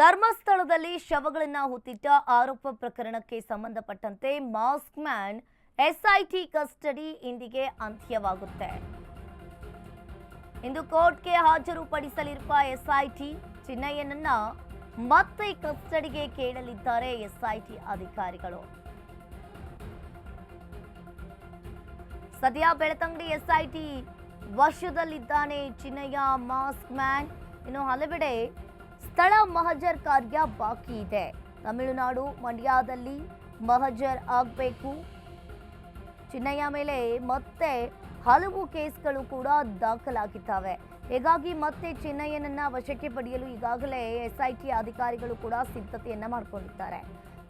ಧರ್ಮಸ್ಥಳದಲ್ಲಿ ಶವಗಳನ್ನ ಹೂತಿಟ್ಟ ಆರೋಪ ಪ್ರಕರಣಕ್ಕೆ ಸಂಬಂಧಪಟ್ಟಂತೆ ಮಾಸ್ಕ್ ಮ್ಯಾನ್ ಎಸ್ಐಟಿ ಕಸ್ಟಡಿ ಇಂದಿಗೆ ಅಂತ್ಯವಾಗುತ್ತೆ. ಇಂದು ಕೋರ್ಟ್ಗೆ ಹಾಜರುಪಡಿಸಲಿರುವ ಎಸ್ಐಟಿ ಚಿನ್ನಯ್ಯನನ್ನ ಮತ್ತೆ ಕಸ್ಟಡಿಗೆ ಕೇಳಲಿದ್ದಾರೆ ಎಸ್ಐಟಿ ಅಧಿಕಾರಿಗಳು. ಸದ್ಯ ಬೆಳ್ತಂಗಡಿ ಎಸ್ಐಟಿ ವಶದಲ್ಲಿದ್ದಾನೆ ಚಿನ್ನಯ್ಯ ಮಾಸ್ಕ್ ಮ್ಯಾನ್. ಇನ್ನು ಹಲವೆಡೆ ಸ್ಥಳ ಮಹಜರ್ ಕಾರ್ಯ ಬಾಕಿ ಇದೆ. ತಮಿಳುನಾಡು ಮಂಡ್ಯದಲ್ಲಿ ಮಹಜರ್ ಆಗಬೇಕು. ಚಿನ್ನಯ್ಯ ಮೇಲೆ ಮತ್ತೆ ಹಲವು ಕೇಸ್ಗಳು ಕೂಡ ದಾಖಲಾಗಿದ್ದಾವೆ. ಹೀಗಾಗಿ ಮತ್ತೆ ಚಿನ್ನಯ್ಯನನ್ನ ವಶಕ್ಕೆ ಪಡೆಯಲು ಈಗಾಗಲೇ ಎಸ್ಐಟಿ ಅಧಿಕಾರಿಗಳು ಕೂಡ ಸಿದ್ಧತೆಯನ್ನ ಮಾಡಿಕೊಂಡಿದ್ದಾರೆ.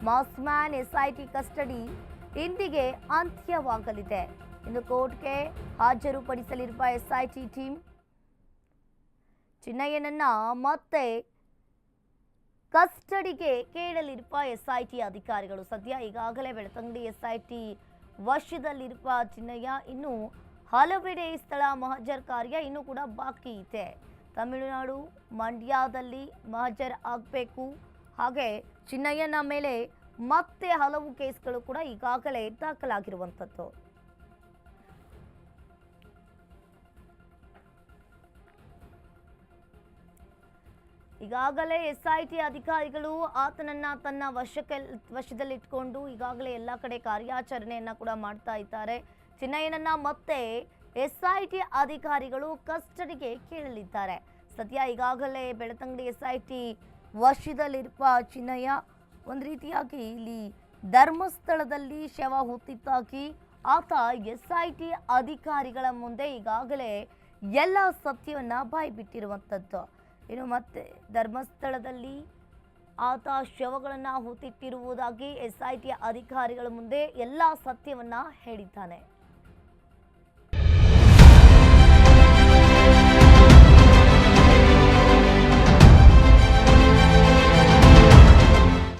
ಮಾಸ್ಕ್ ಮ್ಯಾನ್ ಎಸ್ಐಟಿ ಕಸ್ಟಡಿ ಇಂದಿಗೆ ಅಂತ್ಯವಾಗಲಿದೆ. ಇನ್ನು ಕೋರ್ಟ್ಗೆ ಹಾಜರುಪಡಿಸಲಿರುವ ಎಸ್ಐಟಿ ಟೀಮ್ ಚಿನ್ನಯ್ಯನನ್ನ ಮತ್ತೆ ಕಸ್ಟಡಿಗೆ ಕೇಳಲಿರುವ ಎಸ್ಐಟಿ ಅಧಿಕಾರಿಗಳು. ಸದ್ಯ ಈಗಾಗಲೇ ಬೆಳ್ತಂಗಡಿ ಎಸ್ಐಟಿ ವಶದಲ್ಲಿರುವ ಚಿನ್ನಯ್ಯ ಇನ್ನು ಹಲವೆಡೆ ಸ್ಥಳ ಮಹಜರ್ ಕಾರ್ಯ ಇನ್ನೂ ಕೂಡ ಬಾಕಿ ಇದೆ. ತಮಿಳುನಾಡು ಮಂಡ್ಯದಲ್ಲಿ ಮಹಜರ್ ಆಗಬೇಕು. ಹಾಗೆ ಚಿನ್ನಯ್ಯನ ಮೇಲೆ ಮತ್ತೆ ಹಲವು ಕೇಸ್ಗಳು ಕೂಡ ಈಗಾಗಲೇ ದಾಖಲಾಗಿರುವಂಥದ್ದು. ಈಗಾಗಲೇ ಎಸ್ಐಟಿ ಅಧಿಕಾರಿಗಳು ಆತನನ್ನ ತನ್ನ ವಶದಲ್ಲಿಟ್ಕೊಂಡು ಈಗಾಗಲೇ ಎಲ್ಲ ಕಡೆ ಕಾರ್ಯಾಚರಣೆಯನ್ನ ಕೂಡ ಮಾಡ್ತಾ ಇದ್ದಾರೆ. ಚಿನ್ನಯ್ಯನನ್ನ ಮತ್ತೆ ಎಸ್ಐಟಿ ಅಧಿಕಾರಿಗಳು ಕಸ್ಟಡಿಗೆ ಕೇಳಲಿದ್ದಾರೆ. ಸದ್ಯ ಈಗಾಗಲೇ ಬೆಳ್ತಂಗಡಿ ಎಸ್ಐಟಿ ವಶದಲ್ಲಿರುವ ಚಿನ್ನಯ್ಯ ಒಂದು ರೀತಿಯಾಗಿ ಇಲ್ಲಿ ಧರ್ಮಸ್ಥಳದಲ್ಲಿ ಶವ ಹೂತಿದ್ದಾಗಿ ಆತ ಎಸ್ಐಟಿ ಅಧಿಕಾರಿಗಳ ಮುಂದೆ ಈಗಾಗಲೇ ಎಲ್ಲ ಸತ್ಯವನ್ನ ಬಾಯ್ಬಿಟ್ಟಿರುವಂಥದ್ದು. ಇನ್ನು ಮತ್ತೆ ಧರ್ಮಸ್ಥಳದಲ್ಲಿ ಆತ ಶವಗಳನ್ನು ಹೂತಿಟ್ಟಿರುವುದಾಗಿ ಎಸ್ಐಟಿ ಅಧಿಕಾರಿಗಳ ಮುಂದೆ ಎಲ್ಲ ಸತ್ಯವನ್ನ ಹೇಳಿದ್ದಾನೆ.